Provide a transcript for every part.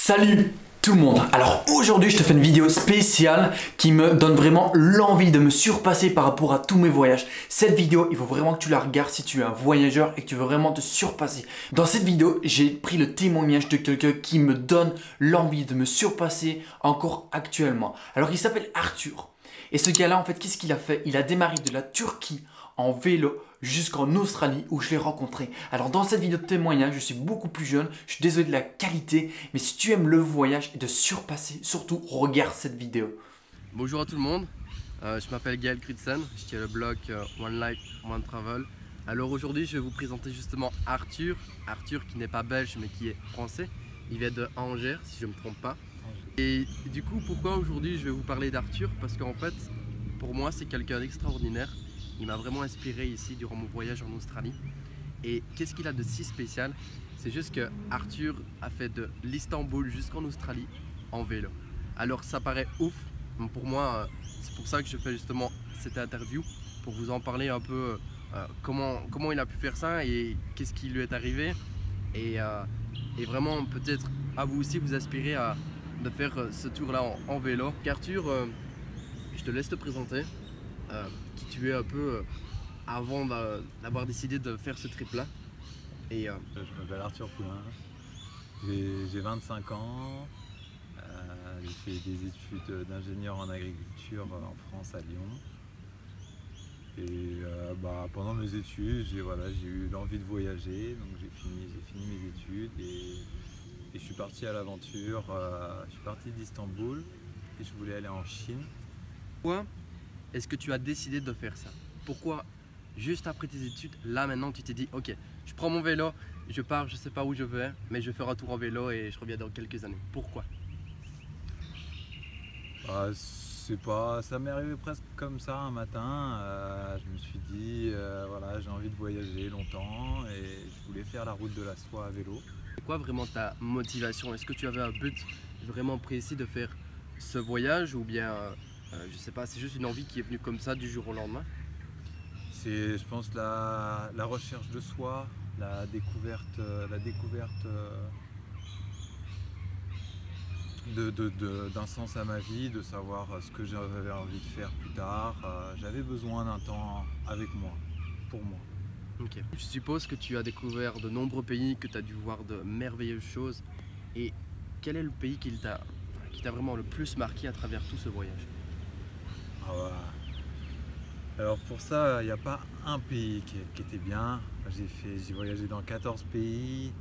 Salut tout le monde. Alors aujourd'hui je te fais une vidéo spéciale qui me donne vraiment l'envie de me surpasser par rapport à tous mes voyages. Cette vidéo, il faut vraiment que tu la regardes si tu es un voyageur et que tu veux vraiment te surpasser. Dans cette vidéo, j'ai pris le témoignage de quelqu'un qui me donne l'envie de me surpasser encore actuellement. Alors il s'appelle Arthur. Et ce gars-là, en fait, qu'est-ce qu'il a fait? Il a démarré de la Turquie en vélo jusqu'en Australie où je l'ai rencontré. Alors dans cette vidéo de témoignage, je suis beaucoup plus jeune, je suis désolé de la qualité, mais si tu aimes le voyage et de surpasser, surtout regarde cette vidéo. Bonjour à tout le monde, je m'appelle Gaël Crutzen, je tiens le blog One Life, One Travel. Alors aujourd'hui je vais vous présenter justement Arthur qui n'est pas belge mais qui est français. Il vient de Angers si je ne me trompe pas. Et du coup pourquoi aujourd'hui je vais vous parler d'Arthur? Parce qu'en fait pour moi c'est quelqu'un d'extraordinaire. Il m'a vraiment inspiré ici durant mon voyage en Australie. Et qu'est-ce qu'il a de si spécial? C'est juste que Arthur a fait de l'Istanbul jusqu'en Australie en vélo. Alors ça paraît ouf, mais pour moi c'est pour ça que je fais justement cette interview, pour vous en parler un peu comment il a pu faire ça et qu'est-ce qui lui est arrivé. Et vraiment peut-être à vous aussi vous aspirer de faire ce tour là en vélo. Arthur, je te laisse te présenter. Qui tu es un peu avant d'avoir décidé de faire ce trip là. Je m'appelle Arthur Poulain, j'ai 25 ans, j'ai fait des études d'ingénieur en agriculture en France à Lyon. Et pendant mes études, j'ai eu l'envie de voyager, donc j'ai fini mes études et je suis parti à l'aventure. Je suis parti d'Istanbul et je voulais aller en Chine. Pourquoi est-ce que tu as décidé de faire ça? Pourquoi juste après tes études, là maintenant tu t'es dit ok, je prends mon vélo, je pars, je sais pas où je vais, mais je vais faire un tour en vélo et je reviens dans quelques années. Pourquoi? Ça m'est arrivé presque comme ça un matin. Je me suis dit voilà, j'ai envie de voyager longtemps et je voulais faire la route de la soie à vélo. C'est quoi vraiment ta motivation? Est-ce que tu avais un but vraiment précis de faire ce voyage ou bien je sais pas, c'est juste une envie qui est venue comme ça du jour au lendemain? C'est, je pense, la recherche de soi, la découverte d'un sens à ma vie, de savoir ce que j'avais envie de faire plus tard. J'avais besoin d'un temps avec moi, pour moi. Ok. Je suppose que tu as découvert de nombreux pays, que tu as dû voir de merveilleuses choses. Et quel est le pays qui t'a vraiment le plus marqué à travers tout ce voyage? Ah ouais. Alors pour ça, il n'y a pas un pays qui était bien. J'ai voyagé dans 14 pays.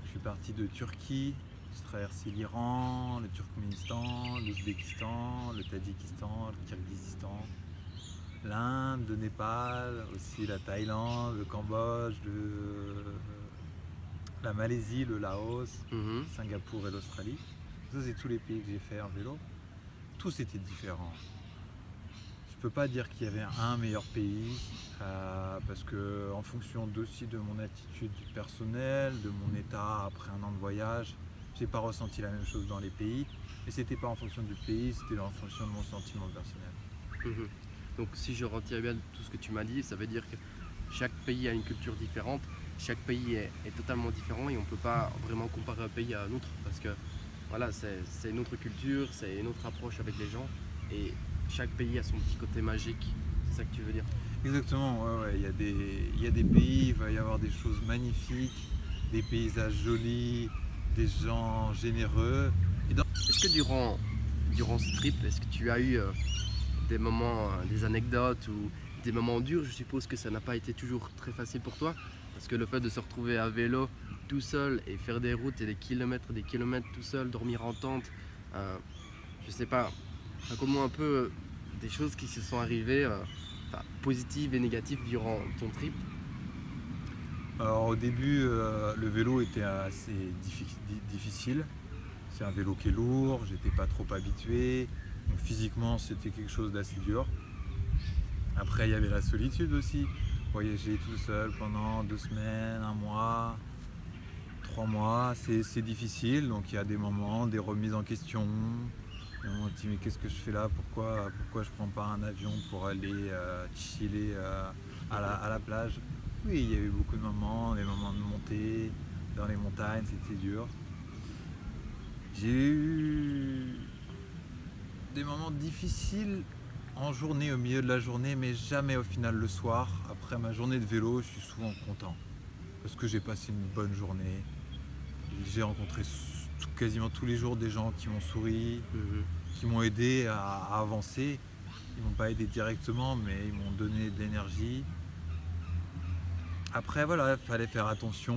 Je suis parti de Turquie. J'ai traversé l'Iran, le Turkménistan, l'Ouzbékistan, le Tadjikistan, le Kirghizistan, l'Inde, le Népal, aussi la Thaïlande, le Cambodge, la Malaisie, le Laos, Singapour et l'Australie. Ça, c'est tous les pays que j'ai fait en vélo. Tous étaient différents. Je ne peux pas dire qu'il y avait un meilleur pays parce que en fonction aussi de mon attitude personnelle, de mon état après un an de voyage, j'ai pas ressenti la même chose dans les pays. Et c'était pas en fonction du pays, c'était en fonction de mon sentiment personnel. Donc si je retiens bien tout ce que tu m'as dit, ça veut dire que chaque pays a une culture différente, chaque pays est totalement différent et on ne peut pas vraiment comparer un pays à un autre parce que voilà, c'est une autre culture, c'est une autre approche avec les gens et chaque pays a son petit côté magique, c'est ça que tu veux dire? Exactement, ouais. Il y a des pays, il va y avoir des choses magnifiques, des paysages jolis, des gens généreux. Est-ce que durant ce trip, est-ce que tu as eu des moments, des anecdotes ou des moments durs? Je suppose que ça n'a pas été toujours très facile pour toi parce que le fait de se retrouver à vélo tout seul et faire des routes et des kilomètres tout seul, dormir en tente, je sais pas, raconte-moi un peu des choses qui se sont arrivées, positives et négatives durant ton trip. Alors au début, le vélo était assez difficile. C'est un vélo qui est lourd, j'étais pas trop habitué. Donc physiquement, c'était quelque chose d'assez dur. Après, il y avait la solitude aussi. Voyager tout seul pendant 2 semaines, 1 mois, 3 mois, c'est difficile. Donc il y a des moments, des remises en question. On se dit mais qu'est-ce que je fais là? Pourquoi je prends pas un avion pour aller chiller à la plage? Oui, il y a eu beaucoup de moments, des moments de montée dans les montagnes, c'était dur. J'ai eu des moments difficiles en journée, au milieu de la journée, mais jamais au final le soir. Après ma journée de vélo, je suis souvent content parce que j'ai passé une bonne journée. J'ai rencontré quasiment tous les jours des gens qui m'ont souri, qui m'ont aidé à avancer. Ils m'ont pas aidé directement, mais ils m'ont donné de l'énergie. Après voilà, il fallait faire attention,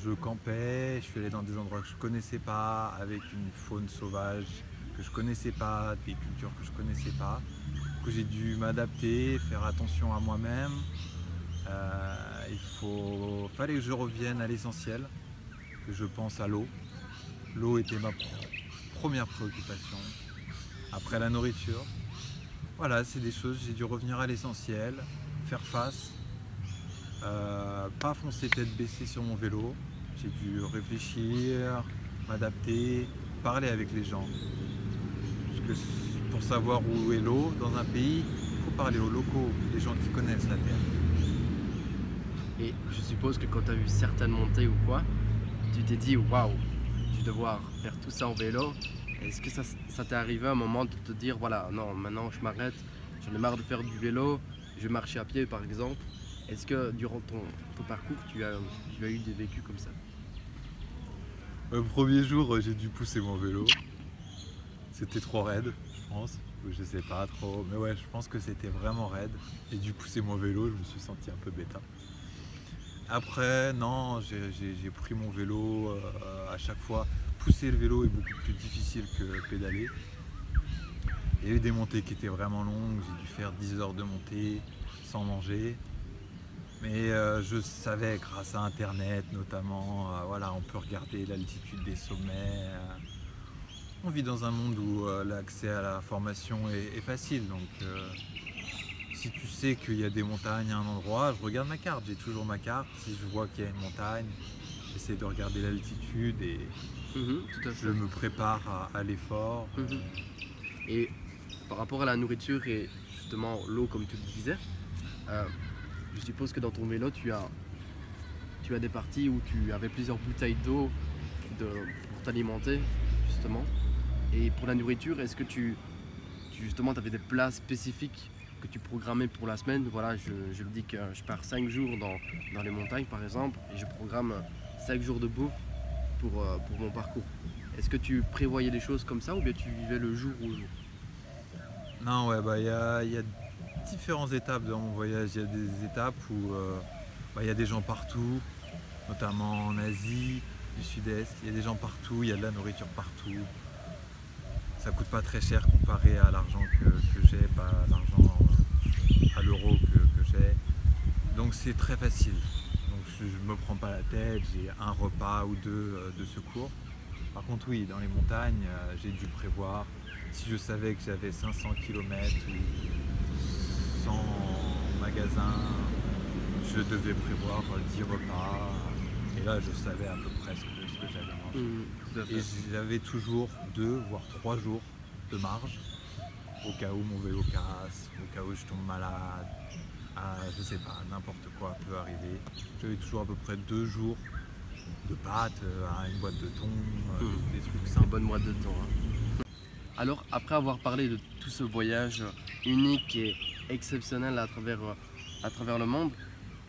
je campais, je suis allé dans des endroits que je connaissais pas, avec une faune sauvage que je connaissais pas, des cultures que je connaissais pas. Donc j'ai dû m'adapter, faire attention à moi-même. Fallait que je revienne à l'essentiel, que je pense à l'eau. L'eau était ma première préoccupation. Après la nourriture. Voilà, c'est des choses, j'ai dû revenir à l'essentiel, faire face. Pas foncer tête baissée sur mon vélo, j'ai dû réfléchir, m'adapter, parler avec les gens. Parce que pour savoir où est l'eau dans un pays, il faut parler aux locaux, les gens qui connaissent la terre. Et je suppose que quand tu as vu certaines montées ou quoi, tu t'es dit waouh, je vais devoir faire tout ça en vélo. Est-ce que ça t'est arrivé à un moment de te dire voilà, non, maintenant je m'arrête, j'en ai marre de faire du vélo, je vais marcher à pied par exemple. Est-ce que durant ton parcours, tu as eu des vécus comme ça? Le premier jour, j'ai dû pousser mon vélo. C'était trop raide, je pense. Ou je sais pas trop. Mais ouais, je pense que c'était vraiment raide. J'ai dû pousser mon vélo, je me suis senti un peu bêta. Après, non, j'ai pris mon vélo à chaque fois. Pousser le vélo est beaucoup plus difficile que pédaler. Il y a eu des montées qui étaient vraiment longues. J'ai dû faire 10 heures de montée sans manger. Mais je savais grâce à internet notamment, voilà, on peut regarder l'altitude des sommets. On vit dans un monde où l'accès à la formation est facile, donc si tu sais qu'il y a des montagnes à un endroit, je regarde ma carte, j'ai toujours ma carte. Si je vois qu'il y a une montagne, j'essaie de regarder l'altitude et je me prépare à l'effort. Et par rapport à la nourriture et justement l'eau comme tu le disais, je suppose que dans ton vélo, tu as des parties où tu avais plusieurs bouteilles d'eau pour t'alimenter, justement. Et pour la nourriture, est-ce que justement, tu avais des plats spécifiques que tu programmais pour la semaine? Voilà, je me dis que je pars 5 jours dans les montagnes, par exemple, et je programme 5 jours de bouffe pour mon parcours. Est-ce que tu prévoyais des choses comme ça ou bien tu vivais le jour au jour? Non, ouais, bah il y a différentes étapes dans mon voyage. Il y a des étapes où il y a des gens partout, notamment en Asie du Sud-Est. Il y a des gens partout, il y a de la nourriture partout. Ça coûte pas très cher comparé à l'argent que j'ai, pas à l'argent à l'euro que j'ai. Donc c'est très facile. Donc je me prends pas la tête, j'ai un repas ou deux de secours. Par contre oui, dans les montagnes, j'ai dû prévoir. Si je savais que j'avais 500 km ou 100 magasins, je devais prévoir 10 repas. Et là, je savais à peu près ce que j'allais manger. Et j'avais toujours 2 voire 3 jours de marge au cas où mon vélo casse, au cas où je tombe malade. Je sais pas, n'importe quoi peut arriver. J'avais toujours à peu près 2 jours de pâtes, une boîte de thon, des trucs simples. Une bonne boîte de thon. Alors, après avoir parlé de tout ce voyage unique et exceptionnel à travers le monde,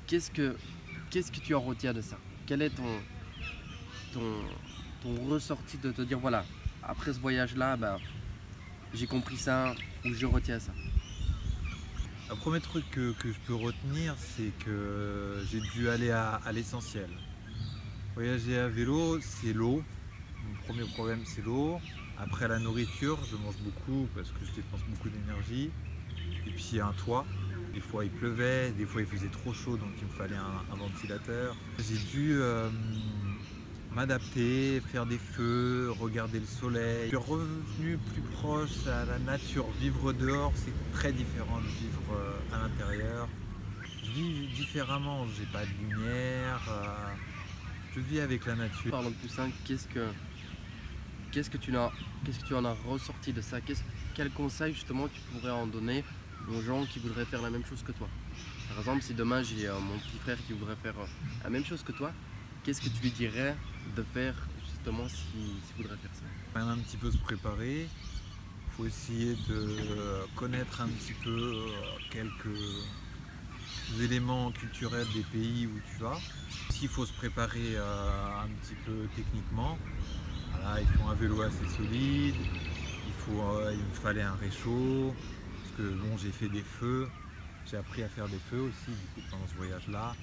qu'est-ce que tu en retiens de ça? Quel est ton ressenti de te dire voilà, après ce voyage-là, j'ai compris ça ou je retiens ça? Le premier truc que je peux retenir, c'est que j'ai dû aller à l'essentiel. Voyager à vélo, c'est l'eau. Mon premier problème, c'est l'eau. Après la nourriture, je mange beaucoup parce que je dépense beaucoup d'énergie. Et puis il y a un toit. Des fois il pleuvait, des fois il faisait trop chaud, donc il me fallait un ventilateur. J'ai dû m'adapter, faire des feux, regarder le soleil. Je suis revenu plus proche à la nature. Vivre dehors, c'est très différent de vivre à l'intérieur. Je vis différemment, j'ai pas de lumière. Je vis avec la nature. Parlons de tout ça, qu'est-ce que tu en as ressorti de ça? Quel conseil justement tu pourrais en donner aux gens qui voudraient faire la même chose que toi? Par exemple, si demain j'ai mon petit frère qui voudrait faire la même chose que toi, qu'est-ce que tu lui dirais de faire justement s'ils voudraient faire ça? Même un petit peu se préparer. Il faut essayer de connaître un petit peu quelques éléments culturels des pays où tu vas. S'il faut se préparer un petit peu techniquement, voilà, il faut un vélo assez solide, il me fallait un réchaud, parce que bon, j'ai fait des feux, j'ai appris à faire des feux aussi du coup, pendant ce voyage-là.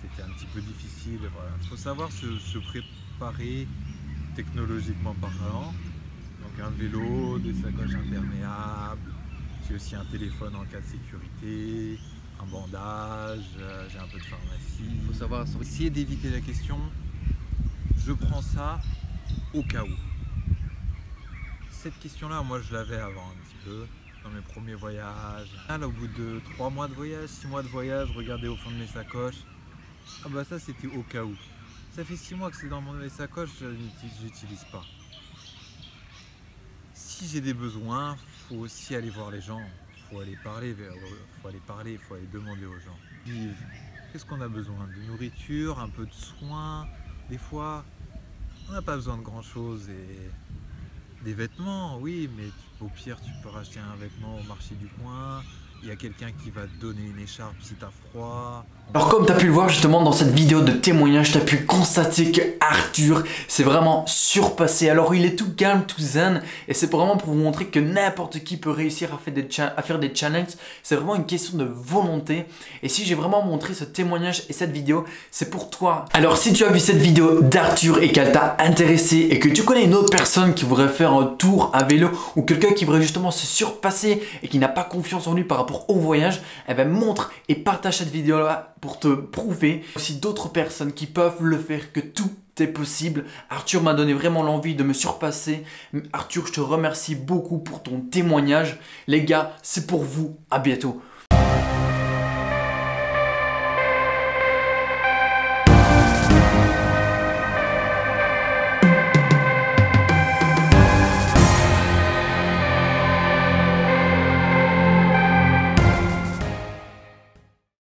C'était un petit peu difficile. Voilà. Il faut savoir se préparer technologiquement parlant. Donc un vélo, des sacoches imperméables, j'ai aussi un téléphone en cas de sécurité, un bandage, j'ai un peu de pharmacie. Il faut savoir Essayer d'éviter la question, je prends ça au cas où. Cette question-là, moi je l'avais avant un petit peu, dans mes premiers voyages. Là, au bout de 3 mois de voyage, 6 mois de voyage, regardez au fond de mes sacoches. Ah bah ça c'était au cas où. Ça fait 6 mois que c'est dans mes sacoches, je n'utilise pas. Si j'ai des besoins, il faut aussi aller voir les gens, il faut aller parler, il faut aller demander aux gens. Qu'est-ce qu'on a besoin? De nourriture, un peu de soins. Des fois, on n'a pas besoin de grand-chose. Et des vêtements, oui, mais au pire, tu peux racheter un vêtement au marché du coin. Il y a quelqu'un qui va te donner une écharpe si tu as froid. Alors comme tu as pu le voir justement dans cette vidéo de témoignage, tu as pu constater que Arthur s'est vraiment surpassé. Alors il est tout calme, tout zen, et c'est vraiment pour vous montrer que n'importe qui peut réussir à faire des challenges. C'est vraiment une question de volonté. Et si j'ai vraiment montré ce témoignage et cette vidéo, c'est pour toi. Alors si tu as vu cette vidéo d'Arthur et qu'elle t'a intéressé et que tu connais une autre personne qui voudrait faire un tour à vélo ou quelqu'un qui voudrait justement se surpasser et qui n'a pas confiance en lui par rapport au voyage, eh ben montre et partage cette vidéo là pour te prouver aussi d'autres personnes qui peuvent le faire, que tout est possible. Arthur m'a donné vraiment l'envie de me surpasser. Arthur, je te remercie beaucoup pour ton témoignage. Les gars, c'est pour vous. À bientôt.